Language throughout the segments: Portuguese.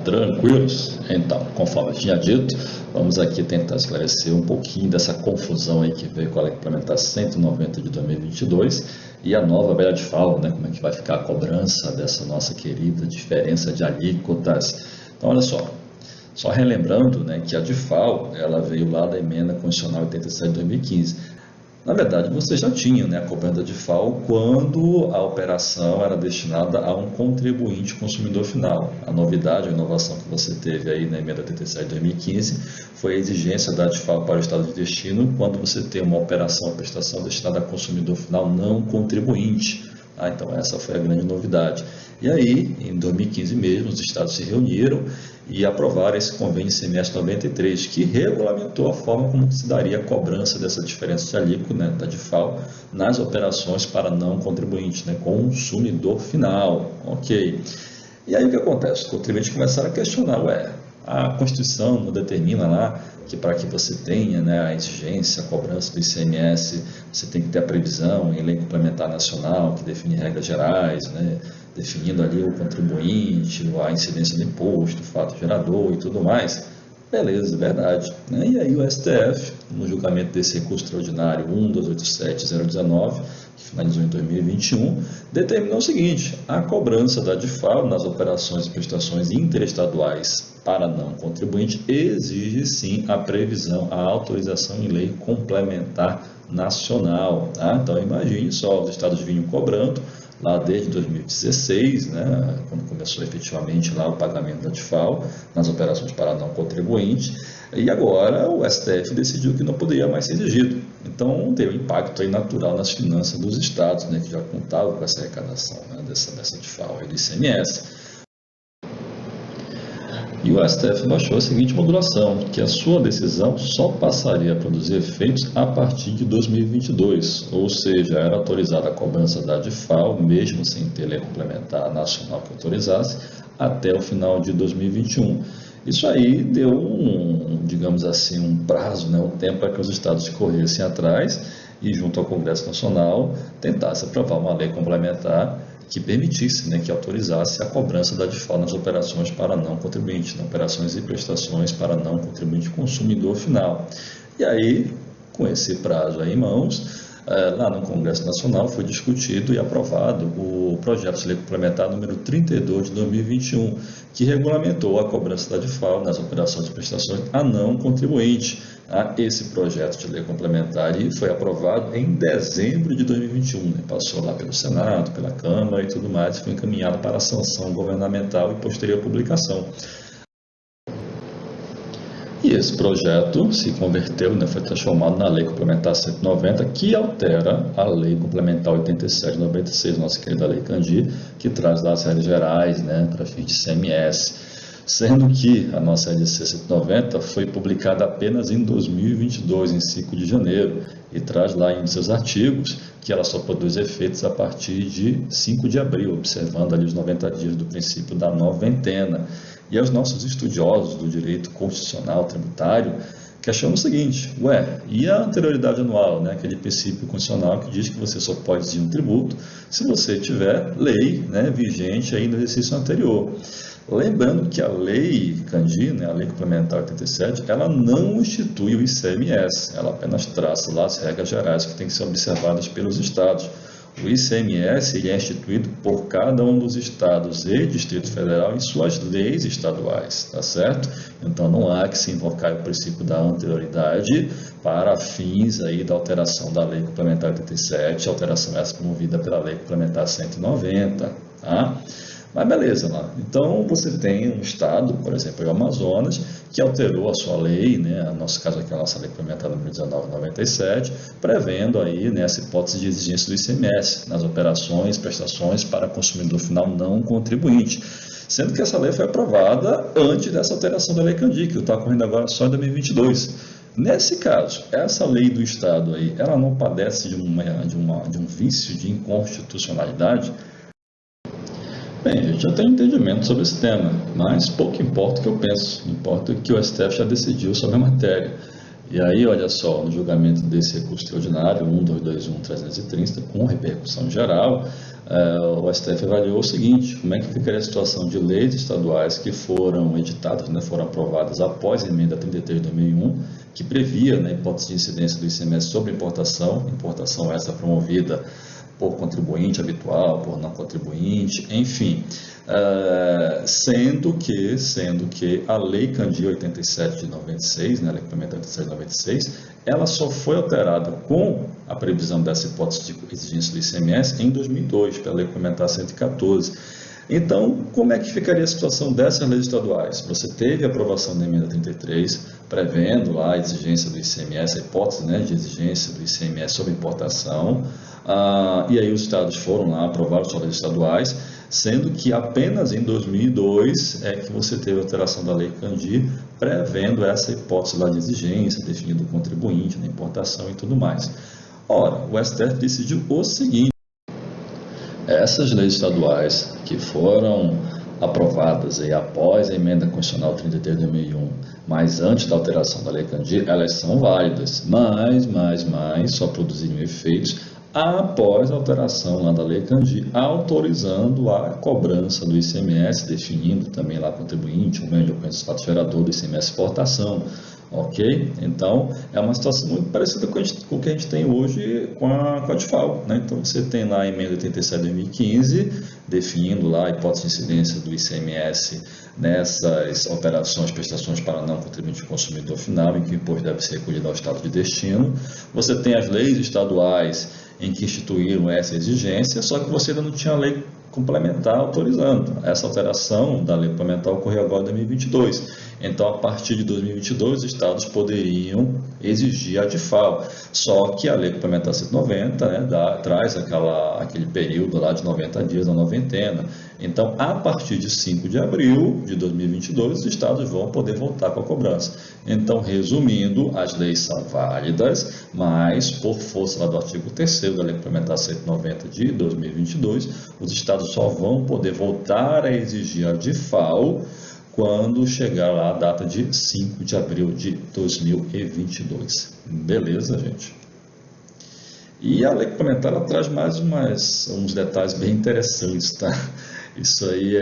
Tranquilos? Então, conforme eu tinha dito, vamos aqui tentar esclarecer um pouquinho dessa confusão aí que veio com a Lei Complementar 190 de 2022 e a nova velha DIFAL, né? Como é que vai ficar a cobrança dessa nossa querida diferença de alíquotas. Então, olha só relembrando, né, que a DIFAL, ela veio lá da Emenda Constitucional 87 de 2015. Na verdade, você já tinha, né, a cobrança de FAO quando a operação era destinada a um contribuinte consumidor final. A novidade, a inovação que você teve aí na emenda 87 de 2015 foi a exigência da DIFAL para o estado de destino quando você tem uma operação, prestação destinada a consumidor final não contribuinte. Então essa foi a grande novidade. E aí, em 2015 mesmo, os estados se reuniram e aprovaram esse convênio ICMS 93, que regulamentou a forma como se daria a cobrança dessa diferença de alíquota, né, da DIFAL, nas operações para não contribuinte, né, consumidor final. Ok. E aí o que acontece? Os contribuintes começaram a questionar, a Constituição não determina lá que para que você tenha, né, a exigência, a cobrança do ICMS, você tem que ter a previsão em lei complementar nacional, que define regras gerais, né, definindo ali o contribuinte, a incidência do imposto, o fato gerador e tudo mais. Beleza, verdade. E aí o STF, no julgamento desse recurso extraordinário 1287019, que finalizou em 2021, determinou o seguinte: a cobrança da DIFAL nas operações e prestações interestaduais para não contribuinte exige sim a previsão, a autorização em lei complementar nacional. Então imagine só, os estados vinham cobrando lá desde 2016, né, quando começou efetivamente lá o pagamento da DIFAL nas operações para não contribuinte, e agora o STF decidiu que não poderia mais ser exigido. Então teve um impacto aí natural nas finanças dos estados, né, que já contavam com essa arrecadação, né, dessa DIFAL e do ICMS. E o STF baixou a seguinte modulação, que a sua decisão só passaria a produzir efeitos a partir de 2022, ou seja, era autorizada a cobrança da DIFAL, mesmo sem ter lei complementar nacional que autorizasse, até o final de 2021. Isso aí deu digamos assim, um prazo, né, um tempo para que os estados corressem atrás e, junto ao Congresso Nacional, tentasse aprovar uma lei complementar que permitisse, né, que autorizasse a cobrança da DIFAL nas operações para não contribuinte, nas operações e prestações para não contribuinte consumidor final. E aí, com esse prazo aí em mãos, lá no Congresso Nacional foi discutido e aprovado o projeto de lei complementar número 32 de 2021, que regulamentou a cobrança da DIFAL nas operações e prestações a não contribuinte. Esse projeto de lei complementar foi aprovado em dezembro de 2021, né? Passou lá pelo Senado, pela Câmara e tudo mais, foi encaminhado para a sanção governamental e posterior publicação. E esse projeto se converteu, né, foi transformado na Lei Complementar 190, que altera a Lei Complementar 87 de 96, nossa querida Lei Candir, que traz lá as regras gerais, né, para fins de ICMS, sendo que a nossa LC 190 foi publicada apenas em 2022, em 5 de janeiro, e traz lá em seus artigos que ela só produz efeitos a partir de 5 de abril, observando ali os 90 dias do princípio da noventena. E aos nossos estudiosos do direito constitucional tributário questionam o seguinte: e a anterioridade anual, né, aquele princípio constitucional que diz que você só pode exigir um tributo se você tiver lei, né, vigente aí no exercício anterior. Lembrando que a Lei Candir, né, a Lei Complementar 87, ela não institui o ICMS, ela apenas traça lá as regras gerais que têm que ser observadas pelos estados. O ICMS ele é instituído por cada um dos estados e Distrito Federal em suas leis estaduais, tá certo? Então não há que se invocar o princípio da anterioridade para fins aí da alteração da Lei Complementar 87, alteração essa promovida pela Lei Complementar 190, tá? Mas beleza, lá. Então você tem um estado, por exemplo, o Amazonas, que alterou a sua lei, né, no nosso caso aqui a nossa lei complementar número 1997, prevendo aí, né, essa hipótese de exigência do ICMS nas operações, prestações para consumidor final não contribuinte, sendo que essa lei foi aprovada antes dessa alteração da Lei Candir, que está ocorrendo agora só em 2022. Nesse caso, essa lei do estado aí, ela não padece de um vício de inconstitucionalidade? Bem, a gente já tem entendimento sobre esse tema, mas pouco importa o que eu penso, importa o que o STF já decidiu sobre a matéria. E aí, olha só, no julgamento desse recurso extraordinário, 1221330, com repercussão geral, o STF avaliou o seguinte: como é que ficaria a situação de leis estaduais que foram editadas, né, foram aprovadas após a emenda 33 de 2001, que previa, né, hipótese de incidência do ICMS sobre importação essa promovida por contribuinte habitual, por não contribuinte, enfim, sendo que a Lei Candir 87 de 96, né, a Lei Complementar 87 de 96, ela só foi alterada com a previsão dessa hipótese de exigência do ICMS em 2002, pela Lei Complementar 114. Então, como é que ficaria a situação dessas leis estaduais? Você teve a aprovação da emenda 33, prevendo lá a exigência do ICMS, a hipótese, né, de exigência do ICMS sobre importação, e aí os estados foram lá aprovar as leis estaduais, sendo que apenas em 2002 é que você teve a alteração da Lei Candir, prevendo essa hipótese lá de exigência, definindo o contribuinte na importação e tudo mais. Ora, o STF decidiu o seguinte: essas leis estaduais que foram aprovadas aí após a emenda constitucional 33 de 2001, mas antes da alteração da Lei Candir, elas são válidas, mas só produziriam efeitos após a alteração lá da Lei Candir, autorizando a cobrança do ICMS, definindo também lá contribuinte, o meio de ocorrência do fato gerador do ICMS exportação. Ok? Então, é uma situação muito parecida com o que a gente tem hoje com a DIFAL, né? Então, você tem lá a emenda 87 de 2015, definindo lá a hipótese de incidência do ICMS nessas operações, prestações para não contribuinte consumidor final, em que o imposto deve ser recolhido ao estado de destino. Você tem as leis estaduais em que instituíram essa exigência, só que você ainda não tinha a lei complementar autorizando. Essa alteração da lei complementar ocorreu agora em 2022. Então, a partir de 2022, os estados poderiam exigir a DIFAL. Só que a lei complementar 190, né, traz aquele período lá de 90 dias da noventena. Então, a partir de 5 de abril de 2022, os estados vão poder voltar com a cobrança. Então, resumindo, as leis são válidas, mas por força lá do artigo 3º da lei complementar 190 de 2022, os estados só vão poder voltar a exigir a DIFAL quando chegar lá a data de 5 de abril de 2022. Beleza, gente? E a lei complementar ela traz mais uns detalhes bem interessantes, tá? Isso aí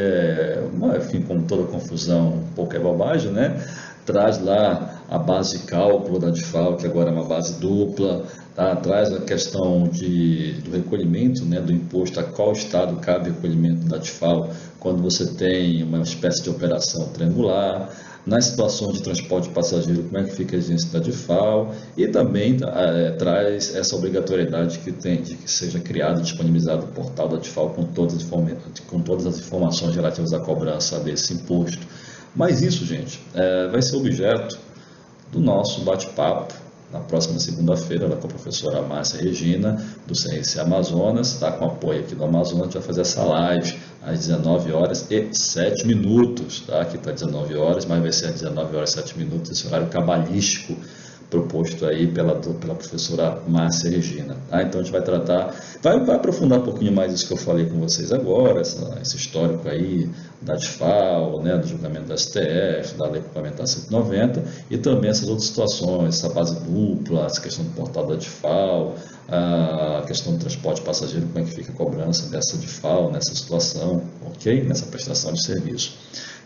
enfim, como toda confusão, um pouco é bobagem, né? Traz lá a base de cálculo da DIFAL, que agora é uma base dupla, tá? Traz a questão do recolhimento, né, do imposto, a qual estado cabe o recolhimento da DIFAL, quando você tem uma espécie de operação triangular, nas situações de transporte de passageiro, como é que fica a exigência da DIFAL, e também traz essa obrigatoriedade que tem de que seja criado e disponibilizado o portal da DIFAL com todas as informações relativas à cobrança desse imposto. Mas isso, gente, vai ser objeto do nosso bate-papo na próxima segunda-feira, com a professora Márcia Regina, do CRC Amazonas, tá? Com apoio aqui do Amazonas. A gente vai fazer essa live às 19h07, tá? Aqui está 19 horas, mas vai ser às 19h07, esse horário cabalístico proposto aí pela professora Márcia Regina, tá? Então a gente vai tratar, vai aprofundar um pouquinho mais isso que eu falei com vocês agora, esse histórico aí da DIFAL, né, do julgamento da STF, da Lei Complementar 190, e também essas outras situações, essa base dupla, essa questão do portal da DIFAL, a questão do transporte passageiro, como é que fica a cobrança dessa DIFAL nessa situação, ok? Nessa prestação de serviço.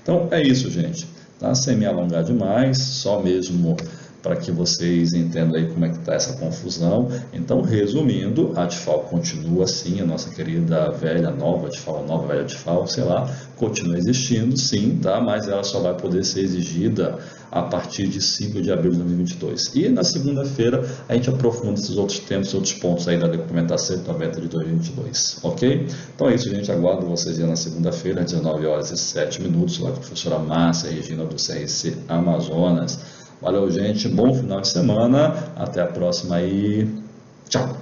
Então é isso, gente, tá? Sem me alongar demais, só mesmo para que vocês entendam aí como é que está essa confusão. Então, resumindo, a DIFAL continua assim, a nossa querida velha, nova DIFAL, nova velha DIFAL, sei lá, continua existindo, sim, tá? Mas ela só vai poder ser exigida a partir de 5 de abril de 2022. E na segunda-feira a gente aprofunda esses outros temas, outros pontos aí da Lei Complementar 190 de 2022, ok? Então é isso, gente, aguardo vocês aí na segunda-feira, às 19h07, lá com a professora Márcia Regina, do CRC Amazonas. Valeu, gente, bom final de semana, até a próxima aí, tchau!